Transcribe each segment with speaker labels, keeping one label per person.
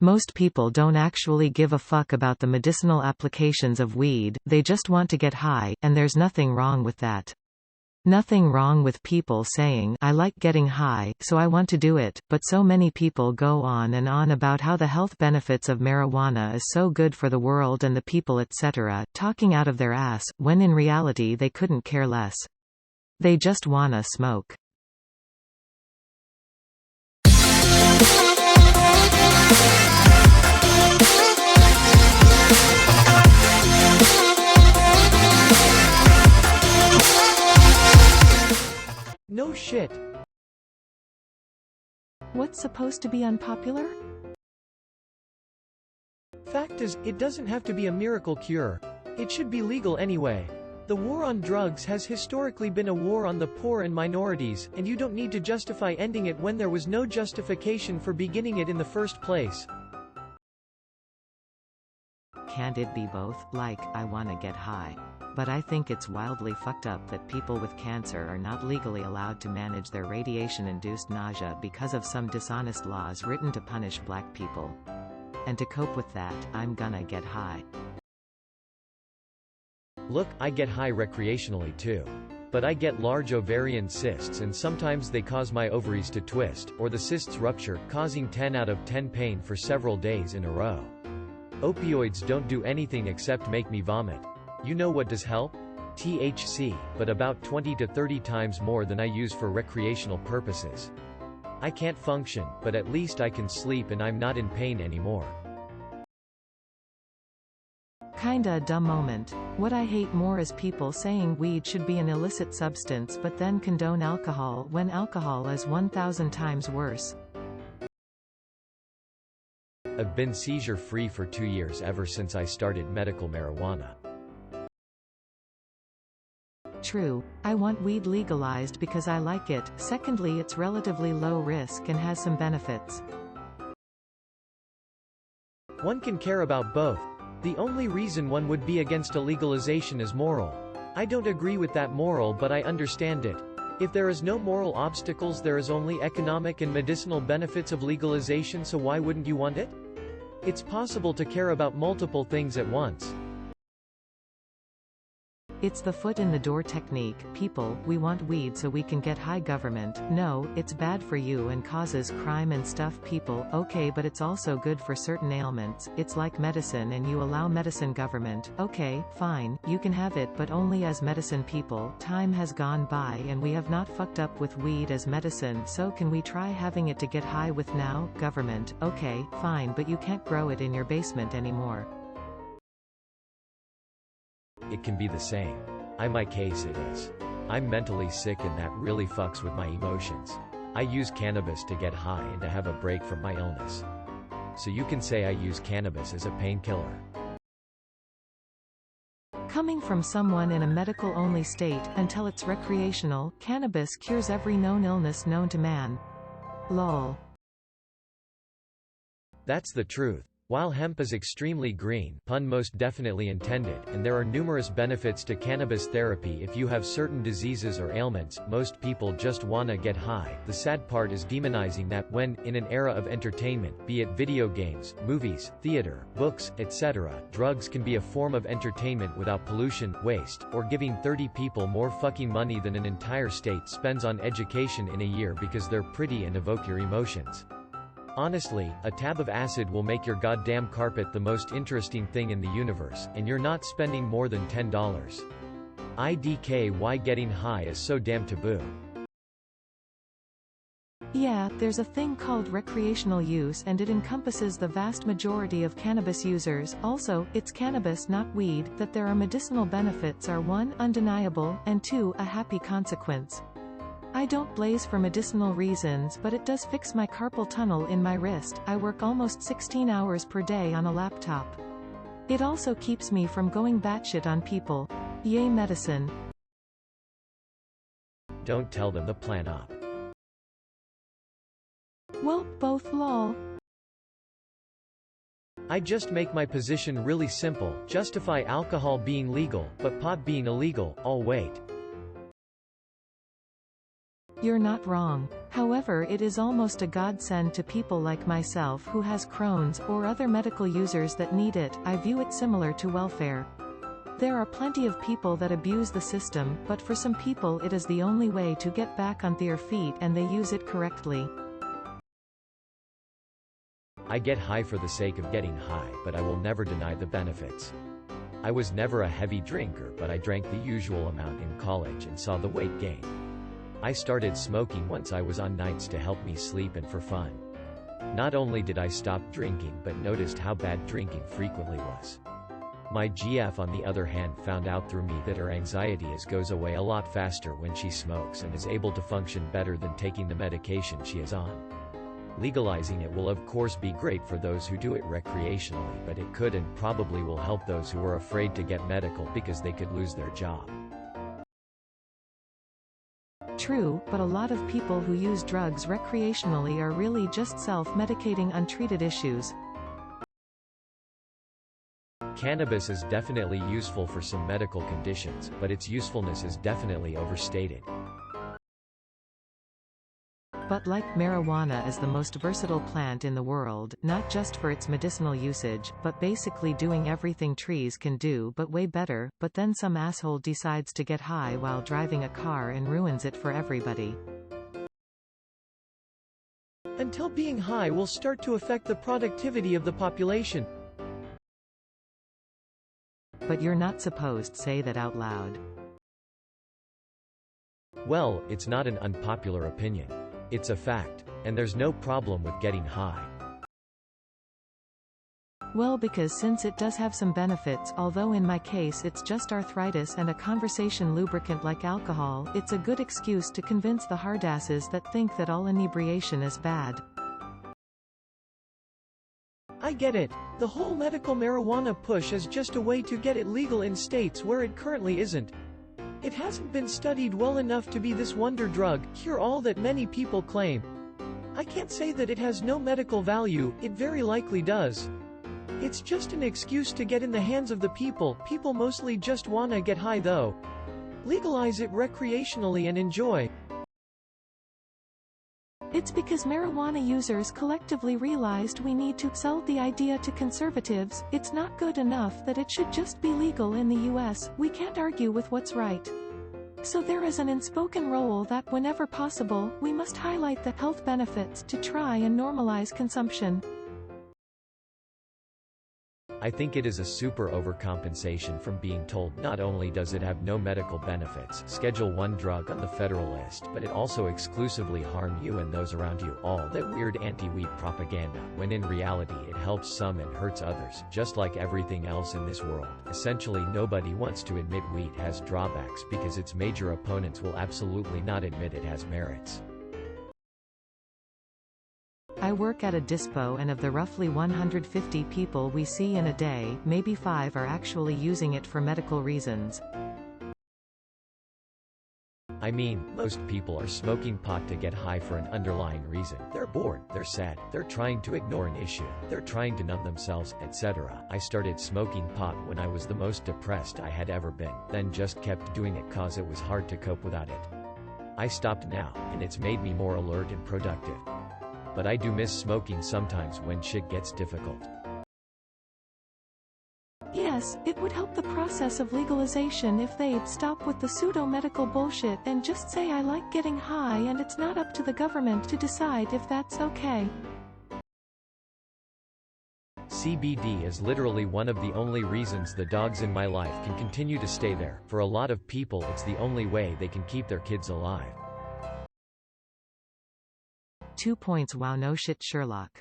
Speaker 1: Most people don't actually give a fuck about the medicinal applications of weed, they just want to get high, and there's nothing wrong with that. Nothing wrong with people saying, I like getting high, so I want to do it, but so many people go on and on about how the health benefits of marijuana is so good for the world and the people etc., talking out of their ass, when in reality they couldn't care less. They just wanna smoke.
Speaker 2: No shit.
Speaker 1: What's supposed to be unpopular?
Speaker 2: Fact is, it doesn't have to be a miracle cure. It should be legal anyway. The war on drugs has historically been a war on the poor and minorities, and you don't need to justify ending it when there was no justification for beginning it in the first place.
Speaker 1: Can't it be both? Like, I wanna get high. But I think it's wildly fucked up that people with cancer are not legally allowed to manage their radiation-induced nausea because of some dishonest laws written to punish black people. And to cope with that, I'm gonna get high.
Speaker 2: Look, I get high recreationally too. But I get large ovarian cysts and sometimes they cause my ovaries to twist, or the cysts rupture, causing 10 out of 10 pain for several days in a row. Opioids don't do anything except make me vomit. You know what does help? THC, but about 20 to 30 times more than I use for recreational purposes. I can't function, but at least I can sleep and I'm not in pain anymore.
Speaker 1: Kinda a dumb moment. What I hate more is people saying weed should be an illicit substance but then condone alcohol when alcohol is 1,000 times worse.
Speaker 2: I've been seizure-free for 2 years ever since I started medical marijuana.
Speaker 1: True, I want weed legalized because I like it. Secondly, it's relatively low risk and has some benefits.
Speaker 2: One can care about both. The only reason one would be against a legalization is moral. I don't agree with that moral, but I understand it. If there is no moral obstacles, there is only economic and medicinal benefits of legalization, so why wouldn't you want it? It's possible to care about multiple things at once.
Speaker 1: It's the foot in the door technique. People, we want weed so we can get high. Government, no, it's bad for you and causes crime and stuff. People, okay, but it's also good for certain ailments. It's like medicine and you allow medicine. Government, okay, fine, you can have it but only as medicine. People, time has gone by and we have not fucked up with weed as medicine, so can we try having it to get high with now? Government, okay, fine, but you can't grow it in your basement anymore.
Speaker 2: It can be the same. In my case it is. I'm mentally sick and that really fucks with my emotions. I use cannabis to get high and to have a break from my illness. So you can say I use cannabis as a painkiller.
Speaker 1: Coming from someone in a medical-only state, until it's recreational, cannabis cures every known illness known to man. Lol.
Speaker 2: That's the truth. While hemp is extremely green, pun most definitely intended, and there are numerous benefits to cannabis therapy if you have certain diseases or ailments, most people just wanna get high. The sad part is demonizing that when, in an era of entertainment, be it video games, movies, theater, books, etc., drugs can be a form of entertainment without pollution, waste, or giving 30 people more fucking money than an entire state spends on education in a year because they're pretty and evoke your emotions. Honestly, a tab of acid will make your goddamn carpet the most interesting thing in the universe, and you're not spending more than $10. IDK, why getting high is so damn taboo.
Speaker 1: Yeah, there's a thing called recreational use and it encompasses the vast majority of cannabis users. Also, it's cannabis not weed. That there are medicinal benefits are 1, undeniable, and 2, a happy consequence. I don't blaze for medicinal reasons, but it does fix my carpal tunnel in my wrist. I work almost 16 hours per day on a laptop. It also keeps me from going batshit on people. Yay medicine.
Speaker 2: Don't tell them the plan op.
Speaker 1: Well, both lol.
Speaker 2: I just make my position really simple, justify alcohol being legal, but pot being illegal. I'll wait.
Speaker 1: You're not wrong. However, it is almost a godsend to people like myself who has Crohn's, or other medical users that need it. I view it similar to welfare. There are plenty of people that abuse the system, but for some people it is the only way to get back on their feet and they use it correctly.
Speaker 2: I get high for the sake of getting high, but I will never deny the benefits. I was never a heavy drinker, but I drank the usual amount in college and saw the weight gain. I started smoking once I was on nights to help me sleep and for fun. Not only did I stop drinking but noticed how bad drinking frequently was. My GF on the other hand found out through me that her anxiety goes away a lot faster when she smokes and is able to function better than taking the medication she is on. Legalizing it will of course be great for those who do it recreationally, but it could and probably will help those who are afraid to get medical because they could lose their job.
Speaker 1: True, but a lot of people who use drugs recreationally are really just self-medicating untreated issues.
Speaker 2: Cannabis is definitely useful for some medical conditions, but its usefulness is definitely overstated.
Speaker 1: But like marijuana is the most versatile plant in the world, not just for its medicinal usage, but basically doing everything trees can do but way better, but then some asshole decides to get high while driving a car and ruins it for everybody.
Speaker 2: Until being high will start to affect the productivity of the population.
Speaker 1: But you're not supposed to say that out loud.
Speaker 2: Well, it's not an unpopular opinion. It's a fact. And there's no problem with getting high.
Speaker 1: Well, because since it does have some benefits, although in my case it's just arthritis and a conversation lubricant like alcohol, it's a good excuse to convince the hardasses that think that all inebriation is bad.
Speaker 2: I get it. The whole medical marijuana push is just a way to get it legal in states where it currently isn't. It hasn't been studied well enough to be this wonder drug, cure all that many people claim. I can't say that it has no medical value, it very likely does. It's just an excuse to get in the hands of the people. People mostly just wanna get high though. Legalize it recreationally and enjoy.
Speaker 1: It's because marijuana users collectively realized we need to sell the idea to conservatives. It's not good enough that it should just be legal in the US. We can't argue with what's right. So there is an unspoken rule that whenever possible, we must highlight the health benefits to try and normalize consumption.
Speaker 2: I think it is a super overcompensation from being told not only does it have no medical benefits, Schedule 1 drug on the federal list, but it also exclusively harm you and those around you. All that weird anti-weed propaganda, when in reality it helps some and hurts others, just like everything else in this world. Essentially nobody wants to admit weed has drawbacks because its major opponents will absolutely not admit it has merits.
Speaker 1: I work at a dispo, and of the roughly 150 people we see in a day, maybe 5 are actually using it for medical reasons.
Speaker 2: I mean, most people are smoking pot to get high for an underlying reason. They're bored, they're sad, they're trying to ignore an issue, they're trying to numb themselves, etc. I started smoking pot when I was the most depressed I had ever been, then just kept doing it cause it was hard to cope without it. I stopped now, and it's made me more alert and productive. But I do miss smoking sometimes when shit gets difficult.
Speaker 1: Yes, it would help the process of legalization if they'd stop with the pseudo-medical bullshit and just say I like getting high and it's not up to the government to decide if that's okay.
Speaker 2: CBD is literally one of the only reasons the dogs in my life can continue to stay there. For a lot of people it's the only way they can keep their kids alive.
Speaker 1: 2 points. Wow, no shit, Sherlock.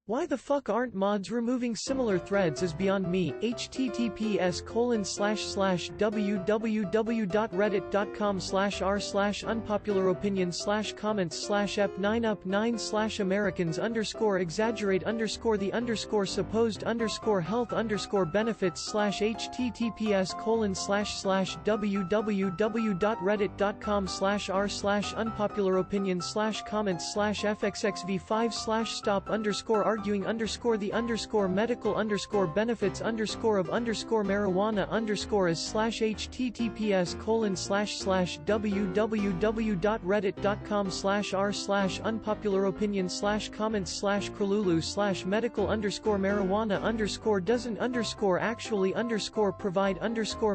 Speaker 2: Why the fuck aren't mods removing similar threads is beyond me. https://www.reddit.com/r/unpopularopinion/comments/fxxv5/stop_r arguing the medical benefits of marijuana is https://www.reddit.com/r/unpopularopinion/comments/krululu/medical marijuana doesn't actually provide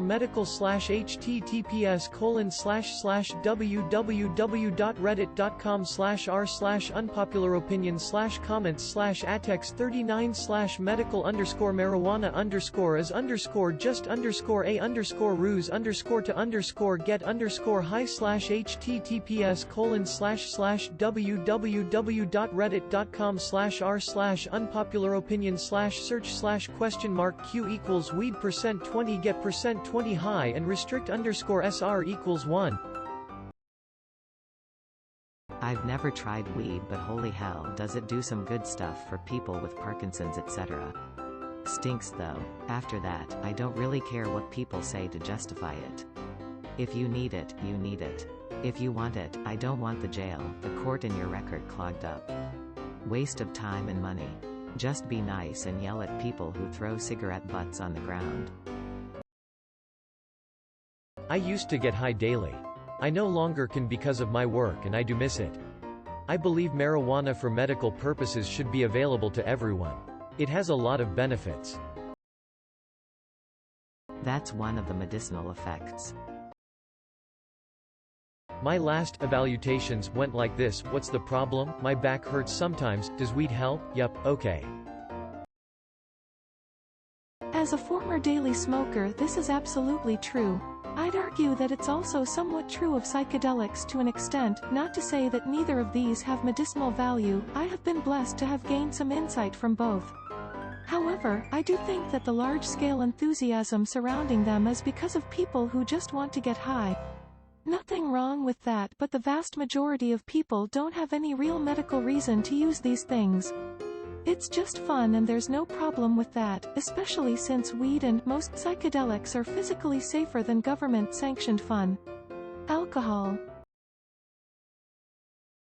Speaker 2: medical https://www.reddit.com/r/unpopularopinion/comments/attex39/medical marijuana is _https://www.reddit.com/high/https://www.reddit.com/r/unpopularopinion/search/question mark q=weed %20 get %20 high and restrict _SR=1.
Speaker 1: I've never tried weed, but holy hell, does it do some good stuff for people with Parkinson's etc. Stinks though. After that, I don't really care what people say to justify it. If you need it, you need it. If you want it, I don't want the jail, the court and your record clogged up. Waste of time and money. Just be nice and yell at people who throw cigarette butts on the ground.
Speaker 2: I used to get high daily. I no longer can because of my work and I do miss it. I believe marijuana for medical purposes should be available to everyone. It has a lot of benefits.
Speaker 1: That's one of the medicinal effects.
Speaker 2: My last evaluations went like this: what's the problem? My back hurts sometimes, does weed help? Yup, okay.
Speaker 3: As a former daily smoker, this is absolutely true. I'd argue that it's also somewhat true of psychedelics to an extent, not to say that neither of these have medicinal value. I have been blessed to have gained some insight from both. However, I do think that the large-scale enthusiasm surrounding them is because of people who just want to get high. Nothing wrong with that, but the vast majority of people don't have any real medical reason to use these things. It's just fun and there's no problem with that, especially since weed and most psychedelics are physically safer than government-sanctioned fun. Alcohol.